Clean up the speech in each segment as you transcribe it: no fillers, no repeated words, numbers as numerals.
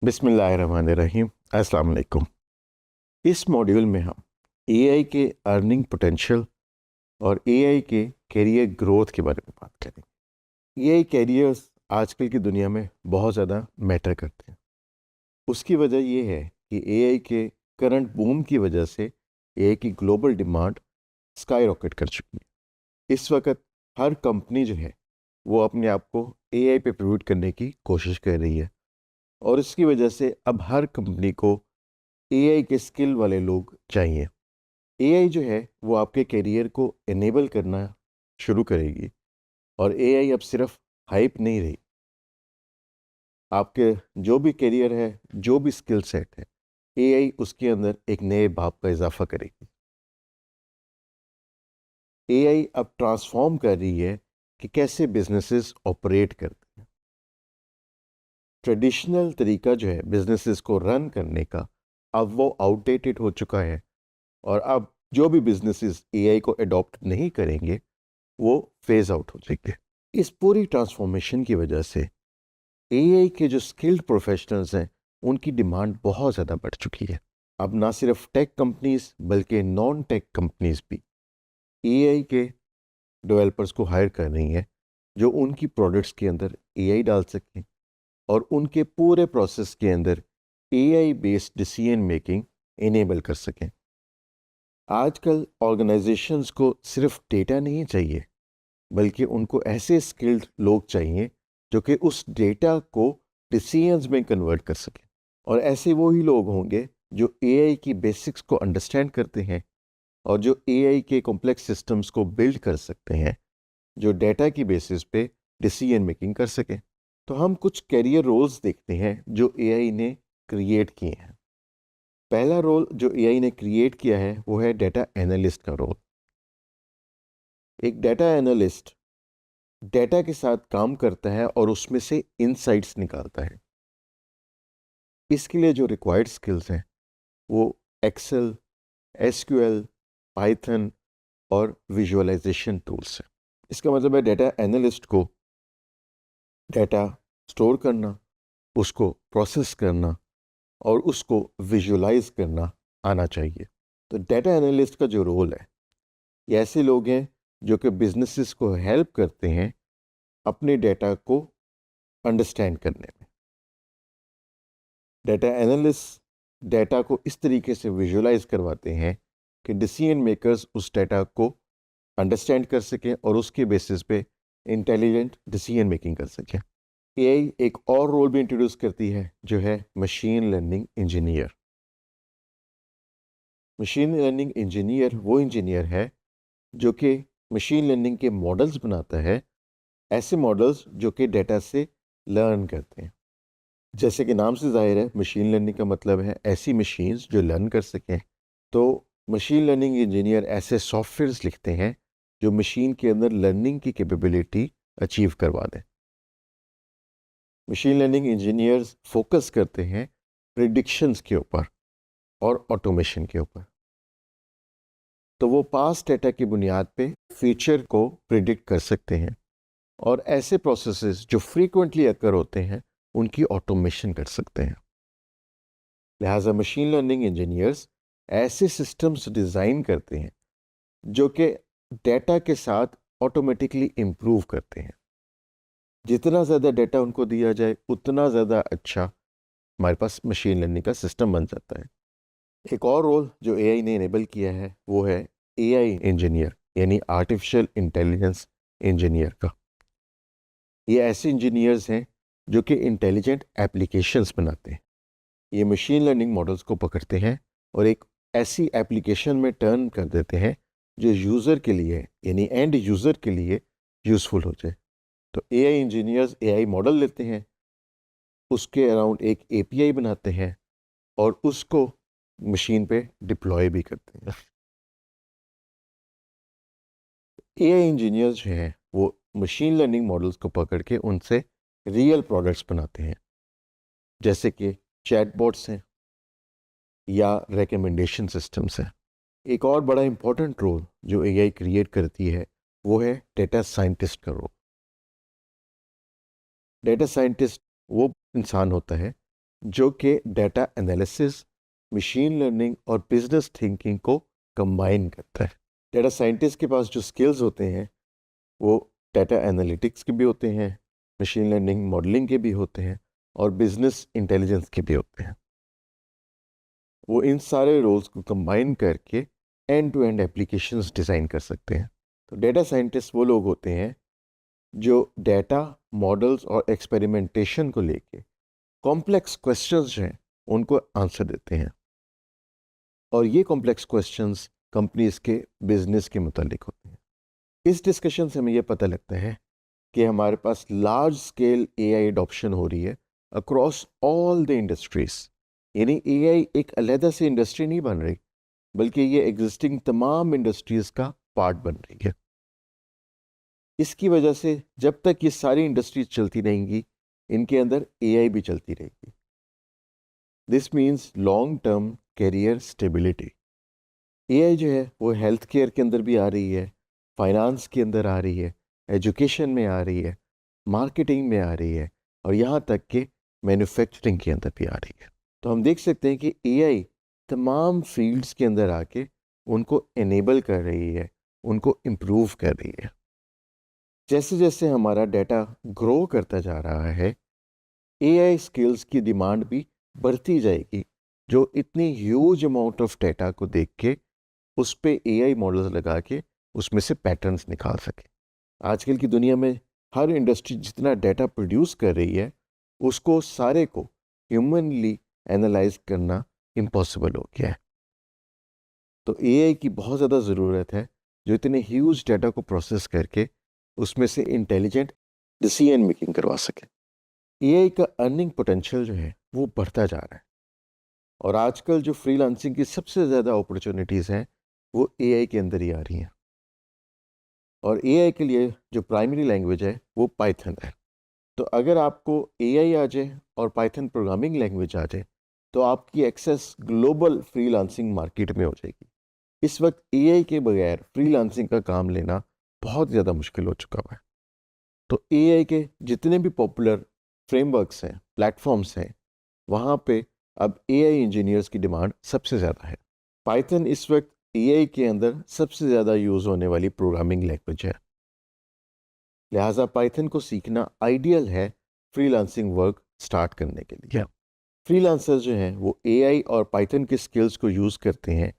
बिस्मिल्लाहिर्रहमानिर्रहीम। अस्सलाम वालेकुम। इस मॉड्यूल में हम एआई के अर्निंग पोटेंशियल और एआई के कैरियर ग्रोथ के बारे में बात करेंगे। एआई कैरियर्स आजकल की दुनिया में बहुत ज़्यादा मैटर करते हैं। उसकी वजह ये है कि एआई के करंट बूम की वजह से एआई की ग्लोबल डिमांड स्काई रॉकेट कर चुकी है। इस वक्त हर कंपनी जो है वो अपने आप को एआई पे पिवट करने की कोशिश कर रही है और इसकी वजह से अब हर कंपनी को एआई के स्किल वाले लोग चाहिए। एआई जो है वो आपके करियर को इनेबल करना शुरू करेगी और एआई अब सिर्फ हाइप नहीं रही। आपके जो भी करियर है, जो भी स्किल सेट है, एआई उसके अंदर एक नए बाब का इजाफा करेगी। एआई अब ट्रांसफॉर्म कर रही है कि कैसे बिजनेसेस ऑपरेट करते हैं। ट्रेडिशनल तरीका जो है बिजनेसेस को रन करने का, अब वो आउटडेटेड हो चुका है और अब जो भी बिजनेसेस एआई को अडॉप्ट नहीं करेंगे वो फेज आउट हो जाएंगे। इस पूरी ट्रांसफॉर्मेशन की वजह से एआई के जो स्किल्ड प्रोफेशनल्स हैं उनकी डिमांड बहुत ज़्यादा बढ़ चुकी है। अब ना सिर्फ टेक कंपनीज बल्कि नॉन टेक कंपनीज भी एआई के डेवलपर्स को हायर कर रही हैं जो उनकी प्रोडक्ट्स के अंदर एआई डाल सकें और उनके पूरे प्रोसेस के अंदर AI based decision making enable कर सकें। आजकल ऑर्गेनाइजेशंस को सिर्फ डेटा नहीं चाहिए बल्कि उनको ऐसे स्किल्ड लोग चाहिए जो कि उस डेटा को डिसीजंस में कन्वर्ट कर सकें। और ऐसे वो ही लोग होंगे जो एआई की बेसिक्स को अंडरस्टैंड करते हैं और जो एआई के कॉम्प्लेक्स सिस्टम्स को बिल्ड कर सकते हैं जो डेटा की बेसिस पे डिसीजन मेकिंग कर सकें। तो हम कुछ कैरियर रोल्स देखते हैं जो एआई ने क्रिएट किए हैं। पहला रोल जो एआई ने क्रिएट किया है वो है डेटा एनालिस्ट का रोल। एक डेटा एनालिस्ट डेटा के साथ काम करता है और उसमें से इनसाइट्स निकालता है। इसके लिए जो रिक्वायर्ड स्किल्स हैं वो एक्सेल, एसक्यूएल, पाइथन और विजुअलाइजेशन टूल्स हैं। इसका मतलब है डेटा एनालिस्ट को डेटा स्टोर करना, उसको प्रोसेस करना और उसको विजुअलाइज करना आना चाहिए। तो डेटा एनालिस्ट का जो रोल है, ये ऐसे लोग हैं जो कि बिजनेसेस को हेल्प करते हैं अपने डेटा को अंडरस्टैंड करने में। डेटा एनालिस्ट डेटा को इस तरीके से विजुअलाइज करवाते हैं कि डिसीजन मेकर्स उस डेटा को अंडरस्टैंड कर सकें और उसके बेसिस पे इंटेलिजेंट डिसीजन मेकिंग कर सकें। एआई एक और रोल भी इंट्रोड्यूस करती है जो है machine learning engineer. Machine learning engineer वो इंजीनियर है जो कि मशीन लर्निंग के मॉडल्स बनाता है, ऐसे मॉडल्स जो कि डेटा से लर्न करते हैं। जैसे कि नाम से जाहिर है, मशीन लर्निंग का मतलब है ऐसी मशीन्स जो लर्न कर सकें। तो मशीन लर्निंग इंजीनियर ऐसे सॉफ्टवेयर्स लिखते हैं जो मशीन के अंदर लर्निंग की कैपेबिलिटी अचीव करवा दें। मशीन लर्निंग इंजीनियर्स फोकस करते हैं प्रिडिक्शंस के ऊपर और ऑटोमेशन के ऊपर। तो वो पास्ट डेटा की बुनियाद पे फ्यूचर को प्रिडिक्ट कर सकते हैं और ऐसे प्रोसेसेस जो फ्रीक्वेंटली अकर होते हैं उनकी ऑटोमेशन कर सकते हैं। लिहाजा मशीन लर्निंग इंजीनियर्स ऐसे सिस्टम्स डिज़ाइन करते हैं जो कि डेटा के साथ ऑटोमेटिकली इम्प्रूव करते हैं। जितना ज़्यादा डेटा उनको दिया जाए उतना ज़्यादा अच्छा हमारे पास मशीन लर्निंग का सिस्टम बन जाता है। एक और रोल जो एआई ने इनेबल किया है वो है एआई इंजीनियर, यानी आर्टिफिशियल इंटेलिजेंस इंजीनियर का। ये ऐसे इंजीनियर्स हैं जो कि इंटेलिजेंट एप्लीकेशंस बनाते हैं। ये मशीन लर्निंग मॉडल्स को पकड़ते हैं और एक ऐसी एप्लीकेशन में टर्न कर देते हैं जो यूज़र के लिए, यानी एंड यूज़र के लिए यूज़फुल हो जाए। तो एआई इंजीनियर्स एआई मॉडल लेते हैं, उसके अराउंड एक एपीआई बनाते हैं और उसको मशीन पे डिप्लॉय भी करते हैं। एआई इंजीनियर्स जो हैं वो मशीन लर्निंग मॉडल्स को पकड़ के उनसे रियल प्रोडक्ट्स बनाते हैं, जैसे कि चैटबॉट्स हैं या रिकमेंडेशन सिस्टम्स हैं। एक और बड़ा इंपॉर्टेंट रोल जो एआई क्रिएट करती है वो है डेटा साइंटिस्ट का रोल। डेटा साइंटिस्ट वो इंसान होता है जो कि डेटा एनालिसिस, मशीन लर्निंग और बिजनेस थिंकिंग को कंबाइन करता है। डेटा साइंटिस्ट के पास जो स्किल्स होते हैं वो डेटा एनालिटिक्स के भी होते हैं, मशीन लर्निंग मॉडलिंग के भी होते हैं और बिजनेस इंटेलिजेंस के भी होते हैं। वो इन सारे रोल्स को कंबाइन करके end to end applications design कर सकते हैं। तो डेटा साइंटिस्ट वो लोग होते हैं जो डेटा, मॉडल्स और एक्सपेरिमेंटेशन को लेके कॉम्प्लेक्स क्वेश्चंस हैं उनको आंसर देते हैं। और ये कॉम्प्लेक्स क्वेश्चंस कंपनीज के बिजनेस के मुतालिक होते हैं। इस डिस्कशन से हमें ये पता लगता है कि हमारे पास लार्ज स्केल एआई एडॉप्शन हो रही है अक्रॉस ऑल द इंडस्ट्रीज। यानी एआई एक अलहदा से इंडस्ट्री नहीं बन रही, बल्कि ये एग्जिस्टिंग तमाम इंडस्ट्रीज का पार्ट बन रही है। इसकी वजह से जब तक ये सारी इंडस्ट्रीज चलती रहेंगी, इनके अंदर एआई भी चलती रहेगी। This means long term career stability. AI जो है वो हेल्थ केयर के अंदर भी आ रही है, फाइनेंस के अंदर आ रही है, एजुकेशन में आ रही है, मार्केटिंग में आ रही है और यहाँ तक कि मैन्युफैक्चरिंग के अंदर भी आ रही है। तो हम देख सकते हैं कि एआई तमाम फील्ड्स के अंदर आके उनको एनेबल कर रही है, उनको इम्प्रूव कर रही है। जैसे जैसे हमारा डाटा ग्रो करता जा रहा है, एआई स्किल्स की डिमांड भी बढ़ती जाएगी, जो इतनी ह्यूज अमाउंट ऑफ डाटा को देख के उस पे एआई मॉडल्स लगा के उसमें से पैटर्न्स निकाल सके। आजकल की दुनिया में हर इंडस्ट्री जितना डाटा प्रोड्यूस कर रही है, उसको सारे को ह्यूमनली एनालाइज करना इम्पॉसिबल हो गया है। तो एआई की बहुत ज़्यादा ज़रूरत है जो इतने ह्यूज डाटा को प्रोसेस करके उसमें से इंटेलिजेंट डिसीजन मेकिंग करवा सके। एआई का अर्निंग पोटेंशियल जो है वो बढ़ता जा रहा है और आजकल जो फ्रीलांसिंग की सबसे ज़्यादा अपॉर्चुनिटीज़ हैं वो एआई के अंदर ही आ रही हैं। और एआई के लिए जो प्राइमरी लैंग्वेज है वो पाइथन है। तो अगर आपको एआई आ जाए और पाइथन प्रोग्रामिंग लैंग्वेज आ जाए तो आपकी एक्सेस ग्लोबल फ्रीलांसिंग मार्केट में हो जाएगी। इस वक्त एआई के बगैर फ्रीलांसिंग का काम लेना बहुत ज़्यादा मुश्किल हो चुका हुआ है। तो एआई के जितने भी पॉपुलर फ्रेमवर्क्स हैं, प्लेटफॉर्म्स हैं, वहाँ पे अब एआई इंजीनियर्स की डिमांड सबसे ज़्यादा है। पाइथन इस वक्त एआई के अंदर सबसे ज़्यादा यूज़ होने वाली प्रोग्रामिंग लैंग्वेज है। लिहाजा पाइथन को सीखना आइडियल है फ्रीलांसिंग वर्क स्टार्ट करने के लिए। फ्रीलांसर्स जो हैं वो एआई और पाइथन के स्किल्स को यूज़ करते हैं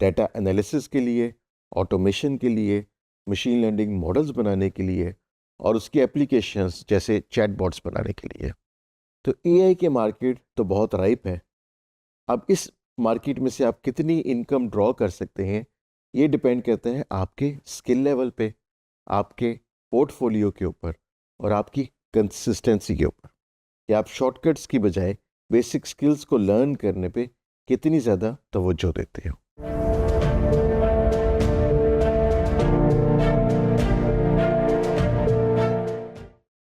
डाटा एनालिसिस के लिए, ऑटोमेशन के लिए, मशीन लर्निंग मॉडल्स बनाने के लिए और उसकी एप्लीकेशंस जैसे चैटबॉट्स बनाने के लिए। तो एआई के मार्केट तो बहुत राइप है। अब इस मार्केट में से आप कितनी इनकम ड्रॉ कर सकते हैं, ये डिपेंड करता है आपके स्किल लेवल पे, आपके पोर्टफोलियो के ऊपर और आपकी कंसिस्टेंसी के ऊपर, कि आप शॉर्टकट्स की बजाय बेसिक स्किल्स को लर्न करने पे कितनी ज़्यादा तवज्जो देते हो।